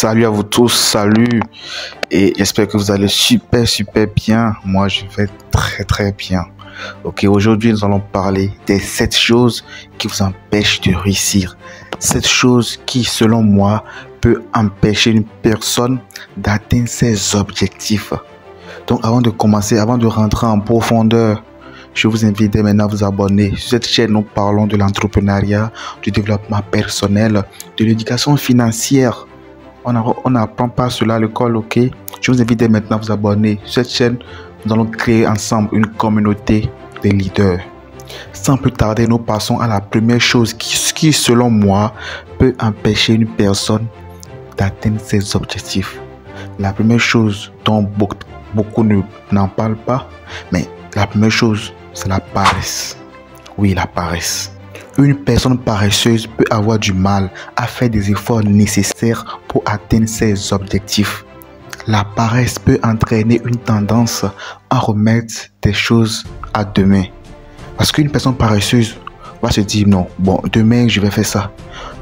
Salut à vous tous, salut, et j'espère que vous allez super bien. Moi je vais très bien. Ok, aujourd'hui nous allons parler des 7 choses qui vous empêchent de réussir. 7 choses qui, selon moi, peut empêcher une personne d'atteindre ses objectifs. Donc avant de commencer, avant de rentrer en profondeur, je vous invite maintenant à vous abonner. Sur cette chaîne, nous parlons de l'entrepreneuriat, du développement personnel, de l'éducation financière. On n'apprend pas cela à l'école, ok? Je vous invite maintenant à vous abonner. Sur cette chaîne, nous allons créer ensemble une communauté de leaders. Sans plus tarder, nous passons à la première chose qui selon moi, peut empêcher une personne d'atteindre ses objectifs. La première chose dont beaucoup n'en parlent pas, mais la première chose, c'est la paresse. Oui, la paresse. Une personne paresseuse peut avoir du mal à faire des efforts nécessaires pour atteindre ses objectifs. La paresse peut entraîner une tendance à remettre des choses à demain. Parce qu'une personne paresseuse va se dire non, bon, demain je vais faire ça.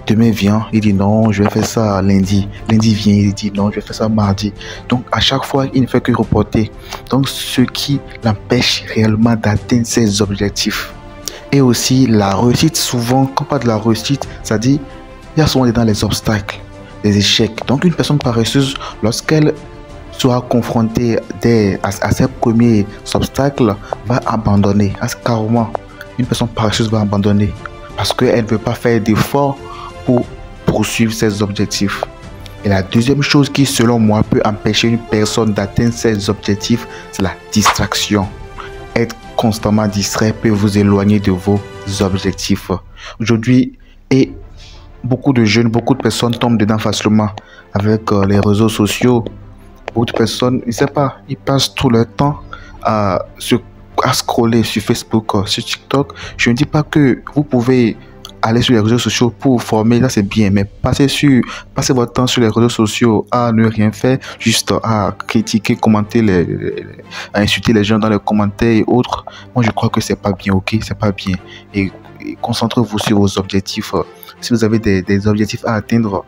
Demain vient, il dit non, je vais faire ça lundi. Lundi vient, il dit non, je vais faire ça mardi. Donc à chaque fois, il ne fait que reporter. Donc ce qui l'empêche réellement d'atteindre ses objectifs. Et aussi la réussite, souvent, quand on parle de la réussite, ça dit, il y a souvent dans les obstacles, les échecs. Donc une personne paresseuse, lorsqu'elle sera confrontée à ses premiers obstacles, va abandonner. Carrément, une personne paresseuse va abandonner parce qu'elle ne veut pas faire d'efforts pour poursuivre ses objectifs. Et la deuxième chose qui, selon moi, peut empêcher une personne d'atteindre ses objectifs, c'est la distraction. Être constamment distrait peut vous éloigner de vos objectifs. Aujourd'hui, et beaucoup de jeunes, beaucoup de personnes tombent dedans facilement avec les réseaux sociaux. Beaucoup de personnes, je ne sais pas, ils passent tout leur temps à scroller sur Facebook, sur TikTok. Je ne dis pas que vous pouvez aller sur les réseaux sociaux pour vous former, là c'est bien, mais passez votre temps sur les réseaux sociaux à ne rien faire, juste à critiquer, commenter, à insulter les gens dans les commentaires et autres. Moi je crois que c'est pas bien, ok, c'est pas bien. Et concentrez-vous sur vos objectifs. Si vous avez des objectifs à atteindre,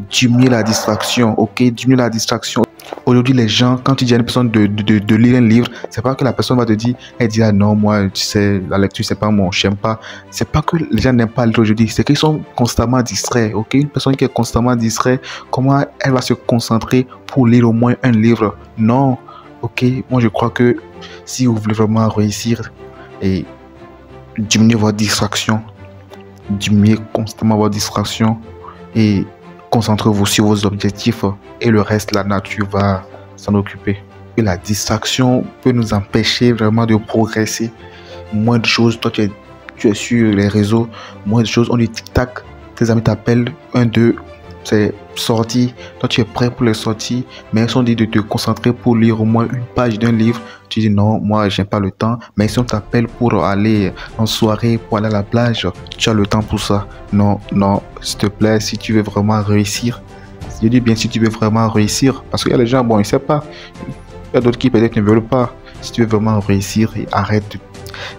diminuez la distraction, ok, diminuez la distraction. Aujourd'hui, les gens, quand tu dis à une personne de lire un livre, c'est pas que la personne va te dire, elle dit, ah non, moi, tu sais, la lecture, c'est pas mon, j'aime pas. C'est pas que les gens n'aiment pas lire aujourd'hui, c'est qu'ils sont constamment distraits, ok? Une personne qui est constamment distraite, comment elle va se concentrer pour lire au moins un livre? Non, ok? Moi, je crois que si vous voulez vraiment réussir et diminuer votre distraction, diminuer constamment votre distraction et concentrez-vous sur vos objectifs et le reste, la nature va s'en occuper. Et la distraction peut nous empêcher vraiment de progresser. Moins de choses, toi tu es sur les réseaux, moins de choses, on dit tic-tac, tes amis t'appellent, 1, 2, c'est sorti, toi tu es prêt pour les sorties, mais ils ont dit de te concentrer pour lire au moins une page d'un livre. Tu dis non, moi j'ai pas le temps, mais si on t'appelle pour aller en soirée, pour aller à la plage, tu as le temps pour ça. Non, s'il te plaît, si tu veux vraiment réussir, je dis bien si tu veux vraiment réussir, parce qu'il y a les gens, bon, ils ne savent pas, il y a d'autres qui peut-être ne veulent pas. Si tu veux vraiment réussir, arrête,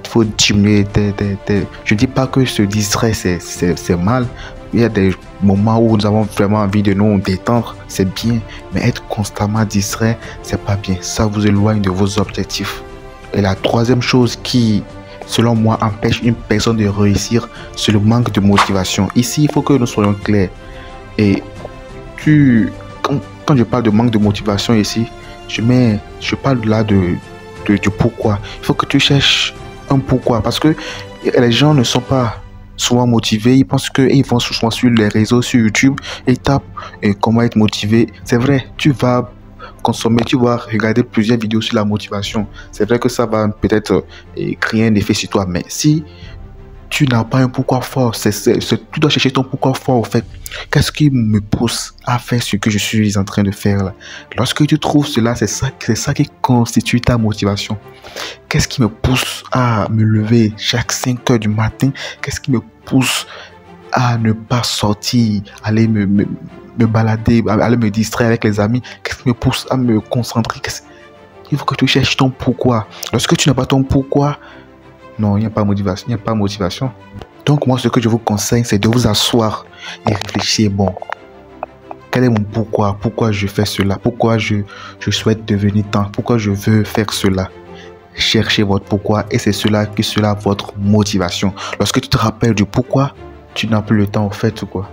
il faut diminuer je ne dis pas que se distraire c'est mal. Il y a des moments où nous avons vraiment envie de nous détendre, c'est bien, mais être constamment distrait, c'est pas bien. Ça vous éloigne de vos objectifs. Et la troisième chose qui, selon moi, empêche une personne de réussir, c'est le manque de motivation. Ici, il faut que nous soyons clairs. Et quand je parle de manque de motivation ici, je parle là du pourquoi. Il faut que tu cherches un pourquoi, parce que les gens ne sont pas souvent motivés, ils pensent qu'ils vont souvent sur les réseaux, sur YouTube, et tapent comment être motivé. C'est vrai, tu vas consommer, tu vas regarder plusieurs vidéos sur la motivation. C'est vrai que ça va peut-être créer un effet sur toi, mais si tu n'as pas un pourquoi fort, tu dois chercher ton pourquoi fort au fait. Qu'est-ce qui me pousse à faire ce que je suis en train de faire là? Lorsque tu trouves cela, c'est ça qui constitue ta motivation. Qu'est-ce qui me pousse à me lever chaque 5 heures du matin? Qu'est-ce qui me pousse à ne pas sortir, aller me balader, aller me distraire avec les amis? Qu'est-ce qui me pousse à me concentrer? Il faut que tu cherches ton pourquoi. Lorsque tu n'as pas ton pourquoi, non, il n'y a pas motivation, il n'y a pas motivation. Donc moi, ce que je vous conseille, c'est de vous asseoir et réfléchir. Bon, Quel est mon pourquoi? Pourquoi je fais cela? Pourquoi je souhaite devenir tant? Pourquoi je veux faire cela? Cherchez votre pourquoi et c'est cela qui sera votre motivation. Lorsque tu te rappelles du pourquoi, tu n'as plus le temps en fait ou quoi.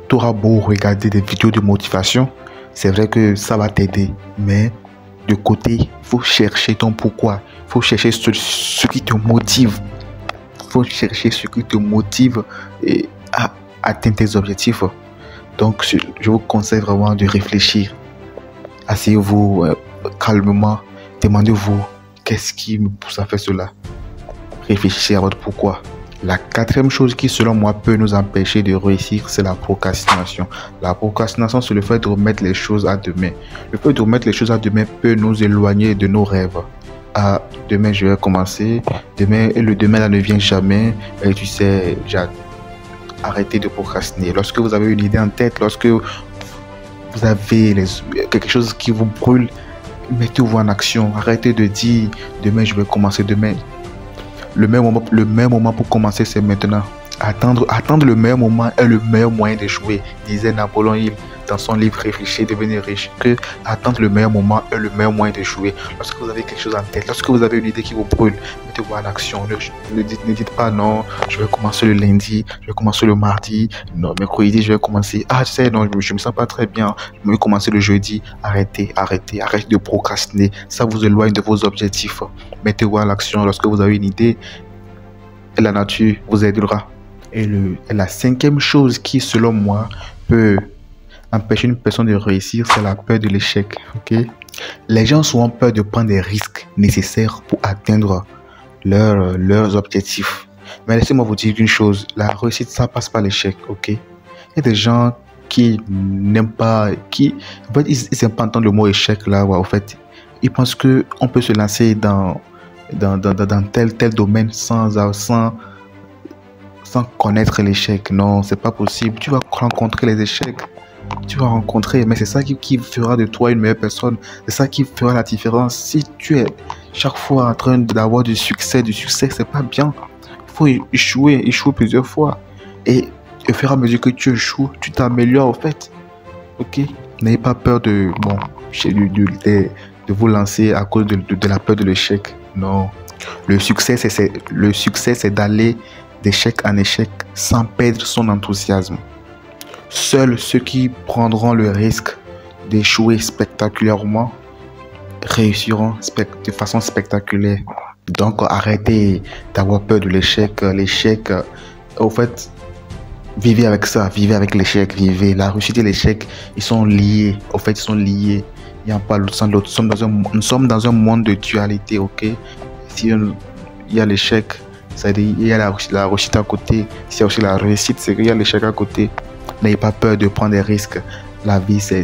Tu auras beau regarder des vidéos de motivation, c'est vrai que ça va t'aider, mais de côté, il faut chercher ton pourquoi. Il faut chercher ce qui te motive. Il faut chercher ce qui te motive à atteindre tes objectifs. Donc, je vous conseille vraiment de réfléchir. Asseyez-vous calmement, demandez-vous qu'est-ce qui me pousse à faire cela. Réfléchissez à votre pourquoi. La quatrième chose qui, selon moi, peut nous empêcher de réussir, c'est la procrastination. La procrastination, c'est le fait de remettre les choses à demain. Le fait de remettre les choses à demain peut nous éloigner de nos rêves. Ah, demain, je vais commencer. Demain, et le demain, là, ne vient jamais. Et tu sais, arrêtez de procrastiner. Lorsque vous avez une idée en tête, lorsque vous avez quelque chose qui vous brûle, mettez-vous en action. Arrêtez de dire, demain, je vais commencer demain. Le meilleur moment pour commencer, c'est maintenant. Attendre le meilleur moment est le meilleur moyen d'échouer, disait Napoléon Hill dans son livre Réfléchir, devenir riche. Que attendre le meilleur moment est le meilleur moyen d'échouer. Lorsque vous avez quelque chose en tête, lorsque vous avez une idée qui vous brûle, mettez-vous en action. Ne dites pas non, je vais commencer le lundi, je vais commencer le mardi, non, mercredi, je vais commencer. Ah, tu sais, non, je me sens pas très bien, je vais commencer le jeudi. Arrêtez de procrastiner. Ça vous éloigne de vos objectifs. Mettez-vous en action lorsque vous avez une idée et la nature vous aidera. Et la cinquième chose qui, selon moi, peut empêcher une personne de réussir, c'est la peur de l'échec. Okay? Les gens ont souvent peur de prendre des risques nécessaires pour atteindre leurs objectifs. Mais laissez-moi vous dire une chose, la réussite, ça passe par l'échec. Okay? Il y a des gens qui n'aiment pas, en fait, ils n'aiment pas entendre le mot échec là. Ouais, en fait, ils pensent qu'on peut se lancer dans tel domaine sans connaître l'échec. Non, c'est pas possible. Tu vas rencontrer les échecs. Tu vas rencontrer, mais c'est ça qui fera de toi une meilleure personne. C'est ça qui fera la différence. Si tu es chaque fois en train d'avoir du succès, c'est pas bien. Il faut échouer plusieurs fois. Et au fur et à mesure que tu échoues, tu t'améliores en fait. Ok? N'ayez pas peur de vous lancer à cause de la peur de l'échec. Non. Le succès, c'est d'aller d'échec en échec sans perdre son enthousiasme. Seuls ceux qui prendront le risque d'échouer spectaculairement réussiront de façon spectaculaire. Donc arrêtez d'avoir peur de l'échec. L'échec, au fait, vivez avec ça, vivez avec l'échec, vivez. La réussite et l'échec, ils sont liés. Au fait, ils sont liés. Il n'y a pas l'autre sans l'autre. Nous sommes dans un monde de dualité, ok? Si il y a l'échec, c'est-à-dire il y a la réussite à côté. S'il y a aussi la réussite, c'est qu'il y a l'échec à côté. N'ayez pas peur de prendre des risques. La vie, c'est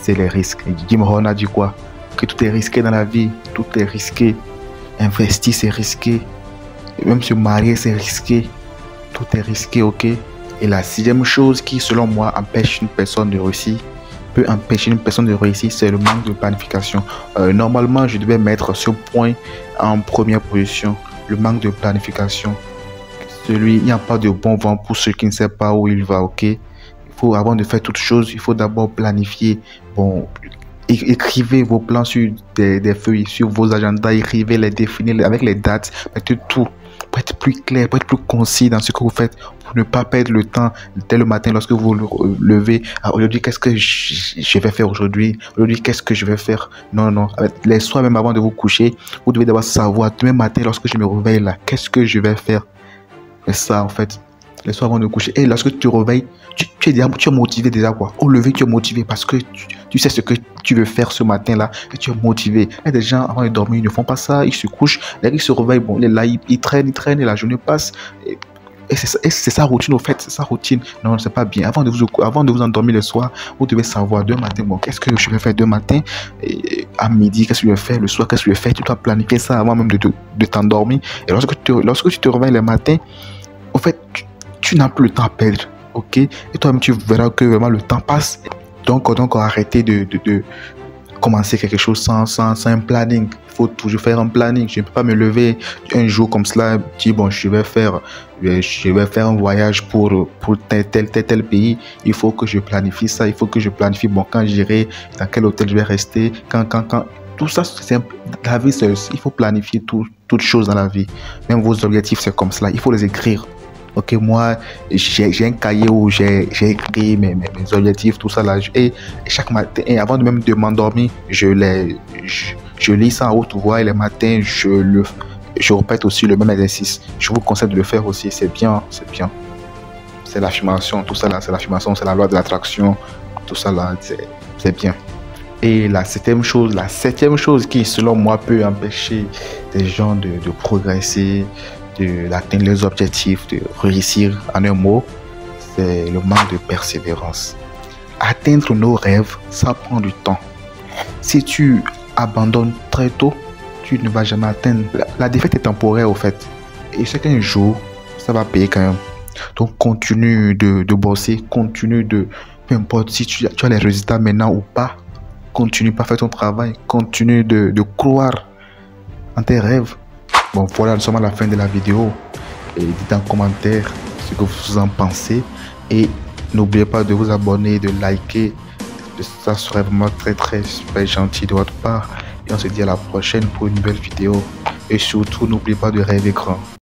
les risques. Jim Rohn a dit quoi? Que tout est risqué dans la vie. Tout est risqué. Investir, c'est risqué. Et même se marier, c'est risqué. Tout est risqué, ok? Et la sixième chose qui, selon moi, empêche une personne de réussir, peut empêcher une personne de réussir, c'est le manque de planification. Normalement, je devais mettre ce point en première position. Le manque de planification. Il n'y a pas de bon vent pour ceux qui ne savent pas où il va, ok? Il faut, avant de faire toute chose, il faut d'abord planifier. Bon, écrivez vos plans sur des feuilles, sur vos agendas, écrivez les définir avec les dates, mettez tout pour être plus clair, pour être plus concis dans ce que vous faites, pour ne pas perdre le temps dès le matin lorsque vous vous levez. Aujourd'hui, qu'est-ce que je vais faire aujourd'hui? Aujourd'hui, qu'est-ce que je vais faire? Non, non. Les soirs, même avant de vous coucher, vous devez d'abord savoir, demain matin, lorsque je me réveille là, qu'est-ce que je vais faire? C'est ça, en fait. Les soirs avant de coucher. Et lorsque tu te réveilles, tu es motivé déjà, quoi. Au lever, tu es motivé parce que tu sais ce que tu veux faire ce matin-là et tu es motivé. Il y a des gens, avant de dormir, ils ne font pas ça. Ils se couchent, là, ils se réveillent. Bon, là, ils traînent et la journée passe. Et c'est sa routine, au fait. C'est sa routine. Non, c'est pas bien. Avant de vous endormir le soir, vous devez savoir demain matin, bon, qu'est-ce que je vais faire demain matin? Et à midi, qu'est-ce que je vais faire? Le soir, qu'est-ce que je vais faire? Tu dois planifier ça avant même de t'endormir. Et lorsque tu te réveilles le matin, au fait, tu n'as plus le temps à perdre, ok? Et toi-même, tu verras que vraiment le temps passe. Donc arrêtez commencer quelque chose sans un planning. Il faut toujours faire un planning. Je ne peux pas me lever un jour comme cela, dire bon, je vais faire un voyage pour tel pays. Il faut que je planifie ça. Il faut que je planifie bon, quand j'irai, dans quel hôtel je vais rester, quand. Tout ça, c'est la vie, il faut planifier toutes choses dans la vie. Même vos objectifs, c'est comme cela. Il faut les écrire. Ok, moi, j'ai un cahier où j'ai écrit mes objectifs, tout ça là. Et chaque matin, et avant même de m'endormir, je lis ça en haute voix et les matins, je répète aussi le même exercice. Je vous conseille de le faire aussi. C'est bien, c'est bien. C'est l'affirmation, tout ça là. C'est l'affirmation, c'est la loi de l'attraction. Tout ça là, c'est bien. Et la septième chose qui, selon moi, peut empêcher des gens de progresser, d'atteindre leurs objectifs, de réussir en un mot, c'est le manque de persévérance. Atteindre nos rêves, ça prend du temps. Si tu abandonnes très tôt, tu ne vas jamais atteindre. La défaite est temporaire au fait. Et c'est qu'un jour, ça va payer quand même. Donc continue de bosser, peu importe si tu as les résultats maintenant ou pas, continue pas faire ton travail, continue de croire en tes rêves. Bon, voilà, nous sommes à la fin de la vidéo. Et dites en commentaire ce que vous en pensez. Et n'oubliez pas de vous abonner, de liker. Ça serait vraiment très super gentil de votre part. Et on se dit à la prochaine pour une nouvelle vidéo. Et surtout, n'oubliez pas de rêver grand.